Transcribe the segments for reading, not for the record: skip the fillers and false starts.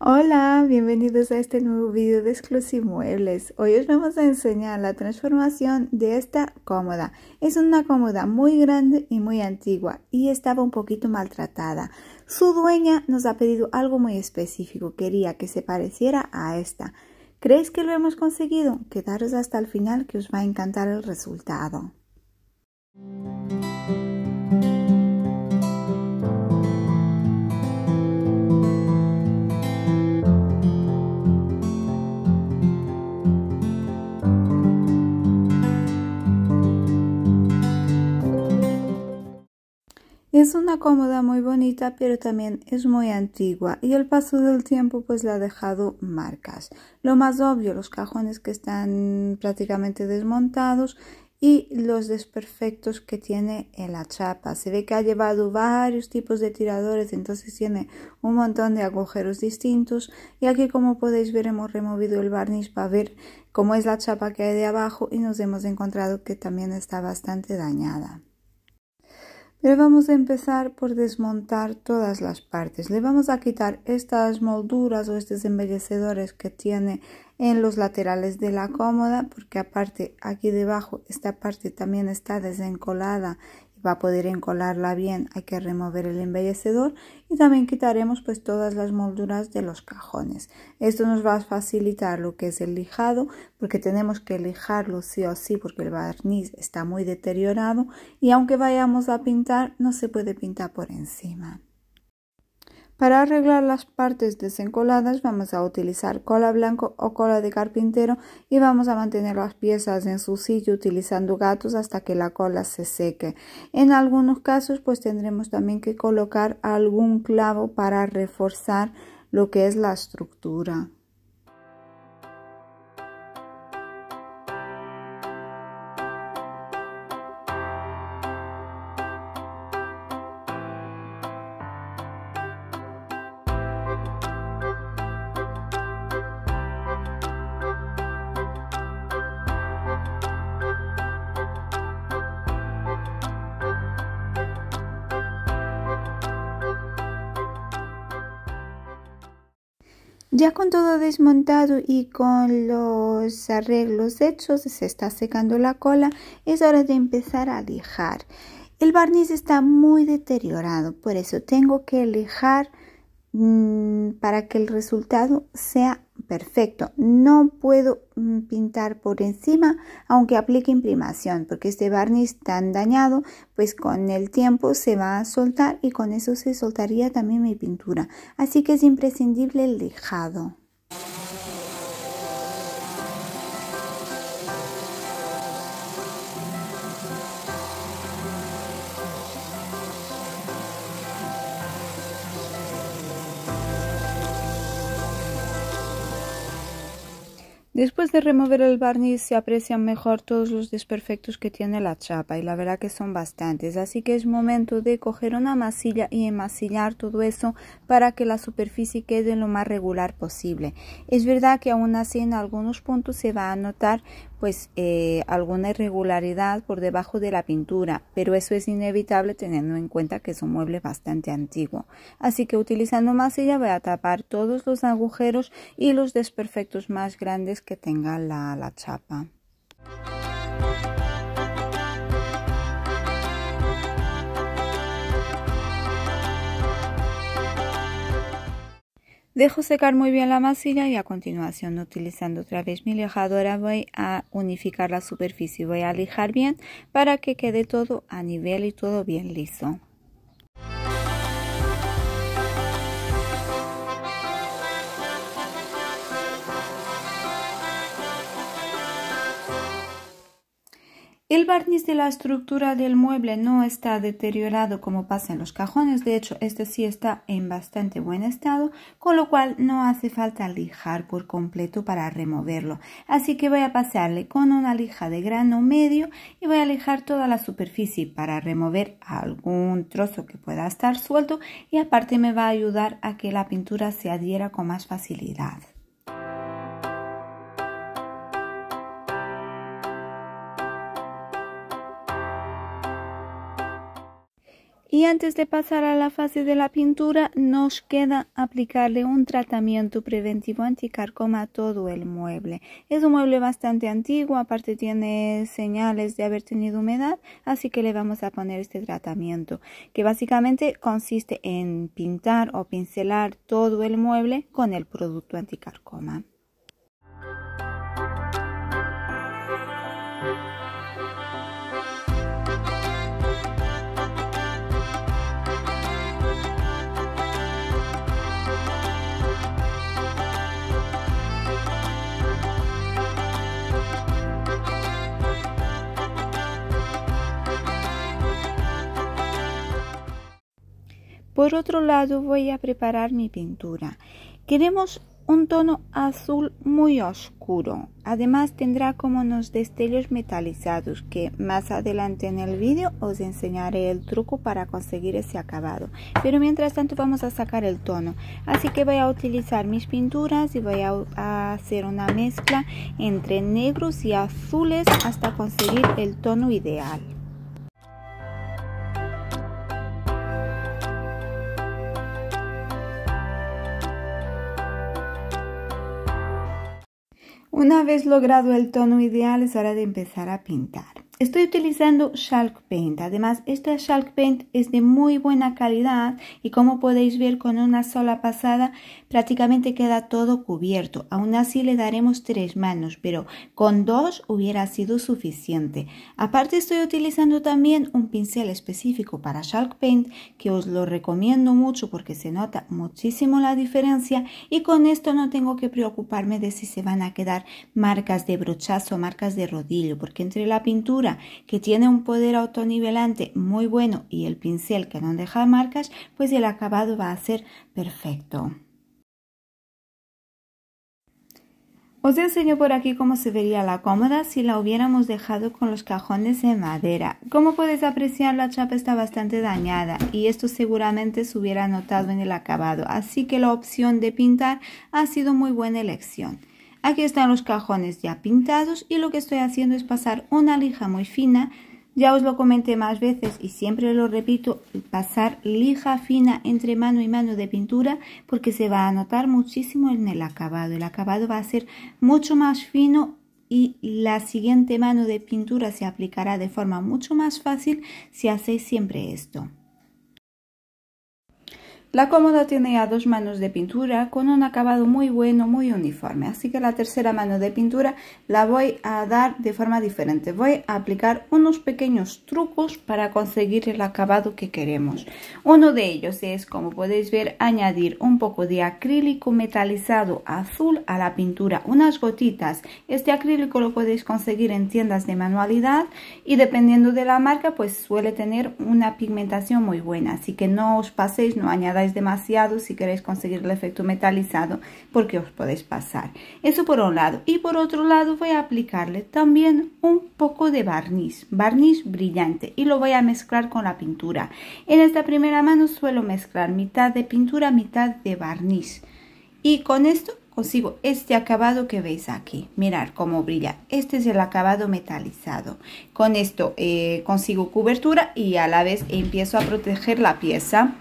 Hola, bienvenidos a este nuevo video de Exclusimuebles. Hoy os vamos a enseñar la transformación de esta cómoda. Es una cómoda muy grande y muy antigua y estaba un poquito maltratada. Su dueña nos ha pedido algo muy específico, quería que se pareciera a esta. ¿Creéis que lo hemos conseguido? Quedaros hasta el final que os va a encantar el resultado. Es una cómoda muy bonita, pero también es muy antigua y el paso del tiempo pues le ha dejado marcas. Lo más obvio, los cajones que están prácticamente desmontados y los desperfectos que tiene en la chapa. Se ve que ha llevado varios tipos de tiradores, entonces tiene un montón de agujeros distintos. Y aquí, como podéis ver, hemos removido el barniz para ver cómo es la chapa que hay de abajo y nos hemos encontrado que también está bastante dañada. Pero vamos a empezar por desmontar todas las partes. Le vamos a quitar estas molduras o estos embellecedores que tiene en los laterales de la cómoda, porque aparte aquí debajo esta parte también está desencolada y va a poder encolarla bien, hay que remover el embellecedor. Y también quitaremos pues todas las molduras de los cajones. Esto nos va a facilitar lo que es el lijado, porque tenemos que lijarlo sí o sí porque el barniz está muy deteriorado y aunque vayamos a pintar no se puede pintar por encima. Para arreglar las partes desencoladas vamos a utilizar cola blanco o cola de carpintero y vamos a mantener las piezas en su sitio utilizando gatos hasta que la cola se seque. En algunos casos pues tendremos también que colocar algún clavo para reforzar lo que es la estructura. Ya con todo desmontado y con los arreglos hechos, se está secando la cola, es hora de empezar a lijar. El barniz está muy deteriorado, por eso tengo que lijar para que el resultado sea perfecto. No puedo pintar por encima aunque aplique imprimación, porque este barniz tan dañado pues con el tiempo se va a soltar y con eso se soltaría también mi pintura, así que es imprescindible el lijado. Después de remover el barniz se aprecian mejor todos los desperfectos que tiene la chapa y la verdad que son bastantes, así que es momento de coger una masilla y enmasillar todo eso para que la superficie quede lo más regular posible. Es verdad que aún así en algunos puntos se va a notar pues alguna irregularidad por debajo de la pintura, pero eso es inevitable teniendo en cuenta que es un mueble bastante antiguo. Así que utilizando masilla voy a tapar todos los agujeros y los desperfectos más grandes que tenga la chapa. Dejo secar muy bien la masilla y a continuación, utilizando otra vez mi lijadora, voy a unificar la superficie. Voy a lijar bien para que quede todo a nivel y todo bien liso. El barniz de la estructura del mueble no está deteriorado como pasa en los cajones, de hecho este sí está en bastante buen estado, con lo cual no hace falta lijar por completo para removerlo. Así que voy a pasarle con una lija de grano medio y voy a lijar toda la superficie para remover algún trozo que pueda estar suelto y aparte me va a ayudar a que la pintura se adhiera con más facilidad. Y antes de pasar a la fase de la pintura, nos queda aplicarle un tratamiento preventivo anticarcoma a todo el mueble. Es un mueble bastante antiguo, aparte tiene señales de haber tenido humedad, así que le vamos a poner este tratamiento, que básicamente consiste en pintar o pincelar todo el mueble con el producto anticarcoma. Por otro lado, voy a preparar mi pintura. Queremos un tono azul muy oscuro. Además tendrá como unos destellos metalizados que más adelante en el vídeo os enseñaré el truco para conseguir ese acabado. Pero mientras tanto vamos a sacar el tono. Así que voy a utilizar mis pinturas y voy a hacer una mezcla entre negros y azules hasta conseguir el tono ideal. Una vez logrado el tono ideal es hora de empezar a pintar. Estoy utilizando Chalk Paint. Además, esta Chalk Paint es de muy buena calidad y como podéis ver con una sola pasada prácticamente queda todo cubierto. Aún así le daremos 3 manos, pero con 2 hubiera sido suficiente. Aparte estoy utilizando también un pincel específico para Chalk Paint que os lo recomiendo mucho porque se nota muchísimo la diferencia y con esto no tengo que preocuparme de si se van a quedar marcas de brochazo, marcas de rodillo, porque entre la pintura que tiene un poder autonivelante muy bueno y el pincel que no deja marcas, pues el acabado va a ser perfecto. Os enseño por aquí cómo se vería la cómoda si la hubiéramos dejado con los cajones de madera. Como podéis apreciar, la chapa está bastante dañada y esto seguramente se hubiera notado en el acabado, así que la opción de pintar ha sido muy buena elección. Aquí están los cajones ya pintados y lo que estoy haciendo es pasar una lija muy fina. Ya os lo comenté más veces y siempre lo repito, pasar lija fina entre mano y mano de pintura porque se va a notar muchísimo en el acabado. El acabado va a ser mucho más fino y la siguiente mano de pintura se aplicará de forma mucho más fácil si hacéis siempre esto. La cómoda tiene ya 2 manos de pintura con un acabado muy bueno, muy uniforme. Así que la tercera mano de pintura la voy a dar de forma diferente. Voy a aplicar unos pequeños trucos para conseguir el acabado que queremos. Uno de ellos es, como podéis ver, añadir un poco de acrílico metalizado azul a la pintura. Unas gotitas. Este acrílico lo podéis conseguir en tiendas de manualidad y dependiendo de la marca, pues suele tener una pigmentación muy buena. Así que no os paséis, no añadáis demasiado si queréis conseguir el efecto metalizado porque os podéis pasar. Eso por un lado. Y por otro lado voy a aplicarle también un poco de barniz brillante y lo voy a mezclar con la pintura. En esta primera mano suelo mezclar mitad de pintura, mitad de barniz y con esto consigo este acabado que veis aquí. Mirad cómo brilla. Este es el acabado metalizado. Con esto consigo cobertura y a la vez empiezo a proteger la pieza.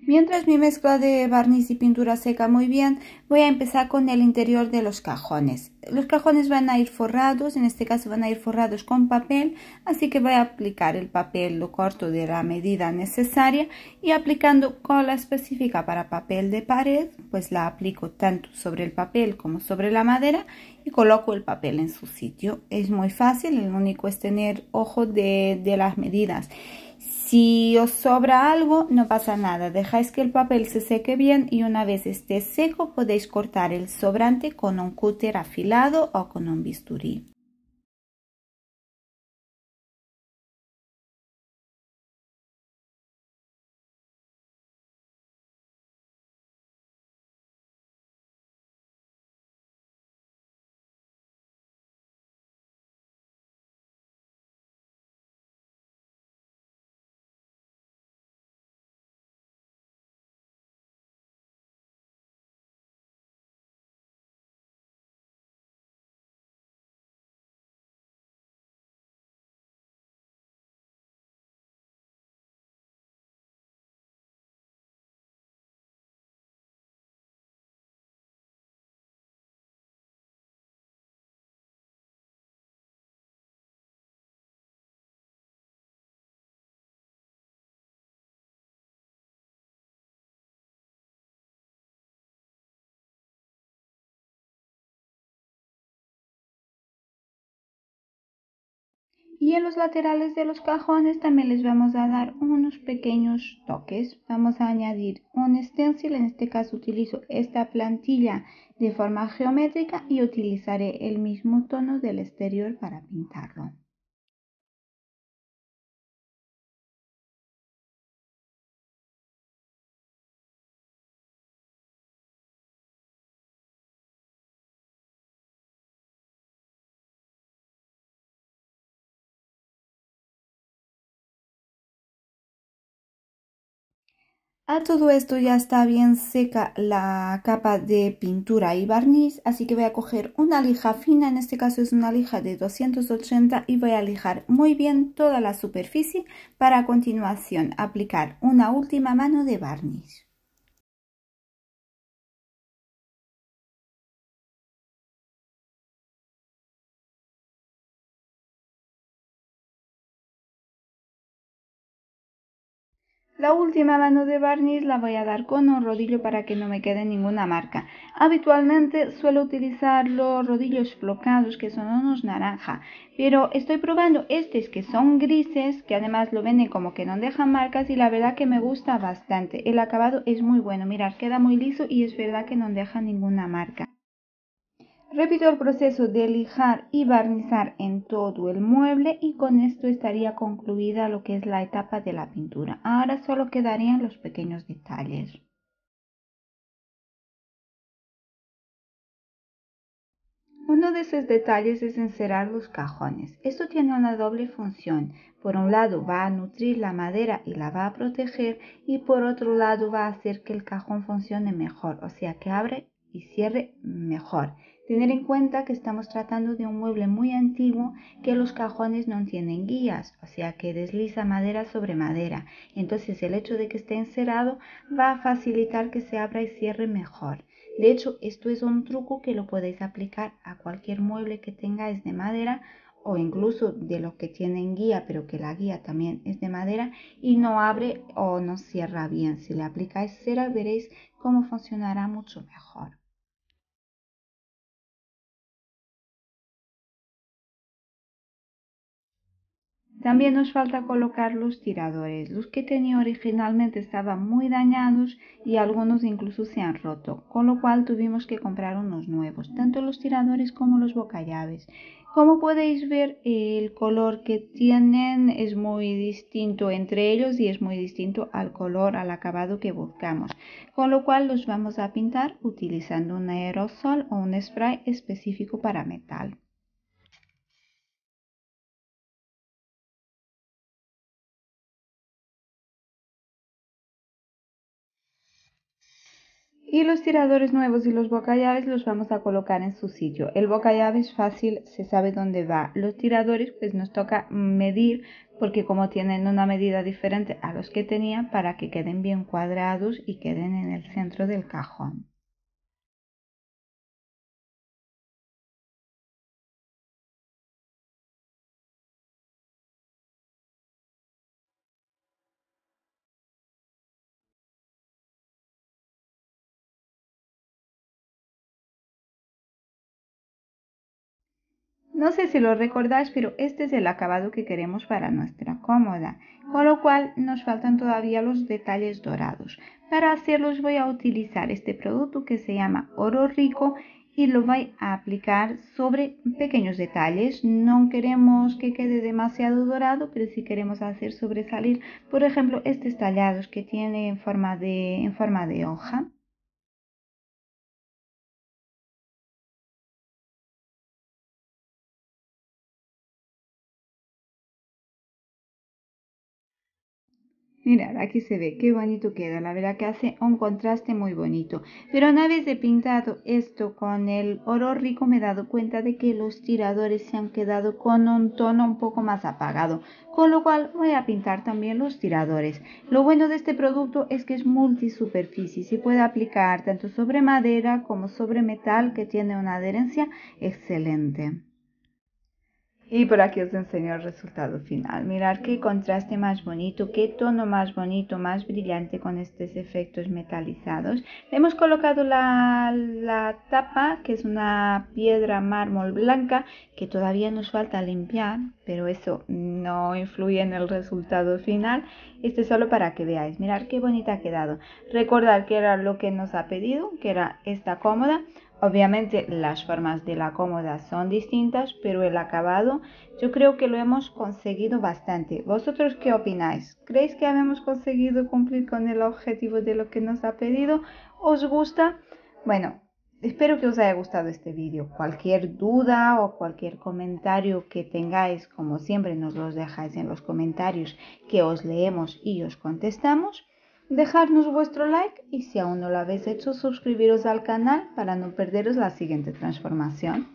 Mientras mi mezcla de barniz y pintura seca muy bien, voy a empezar con el interior de los cajones. Los cajones van a ir forrados, en este caso van a ir forrados con papel, así que voy a aplicar el papel, lo corto de la medida necesaria y aplicando cola específica para papel de pared, pues la aplico tanto sobre el papel como sobre la madera y coloco el papel en su sitio. Es muy fácil, lo único es tener ojo de las medidas. Si os sobra algo, no pasa nada, dejáis que el papel se seque bien y una vez esté seco podéis cortar el sobrante con un cúter afilado o con un bisturí. Y en los laterales de los cajones también les vamos a dar unos pequeños toques. Vamos a añadir un stencil, en este caso utilizo esta plantilla de forma geométrica y utilizaré el mismo tono del exterior para pintarlo. A todo esto ya está bien seca la capa de pintura y barniz, así que voy a coger una lija fina, en este caso es una lija de 280 y voy a lijar muy bien toda la superficie para a continuación aplicar una última mano de barniz. La última mano de barniz la voy a dar con un rodillo para que no me quede ninguna marca. Habitualmente suelo utilizar los rodillos flocados que son unos naranja, pero estoy probando estos que son grises, que además lo venden como que no dejan marcas y la verdad que me gusta bastante. El acabado es muy bueno, mirad, queda muy liso y es verdad que no deja ninguna marca. Repito el proceso de lijar y barnizar en todo el mueble y con esto estaría concluida lo que es la etapa de la pintura. Ahora solo quedarían los pequeños detalles. Uno de esos detalles es encerar los cajones. Esto tiene una doble función. Por un lado va a nutrir la madera y la va a proteger y por otro lado va a hacer que el cajón funcione mejor, o sea que abre y cierre mejor. Tener en cuenta que estamos tratando de un mueble muy antiguo que los cajones no tienen guías, o sea que desliza madera sobre madera. Entonces el hecho de que esté encerado va a facilitar que se abra y cierre mejor. De hecho, esto es un truco que lo podéis aplicar a cualquier mueble que tengáis de madera o incluso de los que tienen guía, pero que la guía también es de madera y no abre o no cierra bien. Si le aplicáis cera, veréis cómo funcionará mucho mejor. También nos falta colocar los tiradores. Los que tenía originalmente estaban muy dañados y algunos incluso se han roto, con lo cual tuvimos que comprar unos nuevos, tanto los tiradores como los bocallaves. Como podéis ver, el color que tienen es muy distinto entre ellos y es muy distinto al color, al acabado que buscamos, con lo cual los vamos a pintar utilizando un aerosol o un spray específico para metal. Y los tiradores nuevos y los bocallaves los vamos a colocar en su sitio. El bocallave es fácil, se sabe dónde va. Los tiradores pues nos toca medir porque como tienen una medida diferente a los que tenía para que queden bien cuadrados y queden en el centro del cajón. No sé si lo recordáis, pero este es el acabado que queremos para nuestra cómoda, con lo cual nos faltan todavía los detalles dorados. Para hacerlos voy a utilizar este producto que se llama Oro Rico y lo voy a aplicar sobre pequeños detalles. No queremos que quede demasiado dorado, pero sí queremos hacer sobresalir, por ejemplo, estos tallados que tiene en forma de hoja. Mirad, aquí se ve qué bonito queda, la verdad que hace un contraste muy bonito. Pero una vez he pintado esto con el oro rico me he dado cuenta de que los tiradores se han quedado con un tono un poco más apagado, con lo cual voy a pintar también los tiradores. Lo bueno de este producto es que es multisuperficie, se puede aplicar tanto sobre madera como sobre metal que tiene una adherencia excelente. Y por aquí os enseño el resultado final. Mirad qué contraste más bonito, qué tono más bonito, más brillante con estos efectos metalizados. Le hemos colocado la tapa, que es una piedra mármol blanca, que todavía nos falta limpiar, pero eso no influye en el resultado final. Esto es solo para que veáis. Mirad qué bonita ha quedado. Recordad que era lo que nos ha pedido, que era esta cómoda. Obviamente las formas de la cómoda son distintas, pero el acabado yo creo que lo hemos conseguido bastante. ¿Vosotros qué opináis? ¿Creéis que habíamos conseguido cumplir con el objetivo de lo que nos ha pedido? ¿Os gusta? Bueno, espero que os haya gustado este vídeo. Cualquier duda o cualquier comentario que tengáis, como siempre nos los dejáis en los comentarios, que os leemos y os contestamos. Dejadnos vuestro like y si aún no lo habéis hecho, suscribiros al canal para no perderos la siguiente transformación.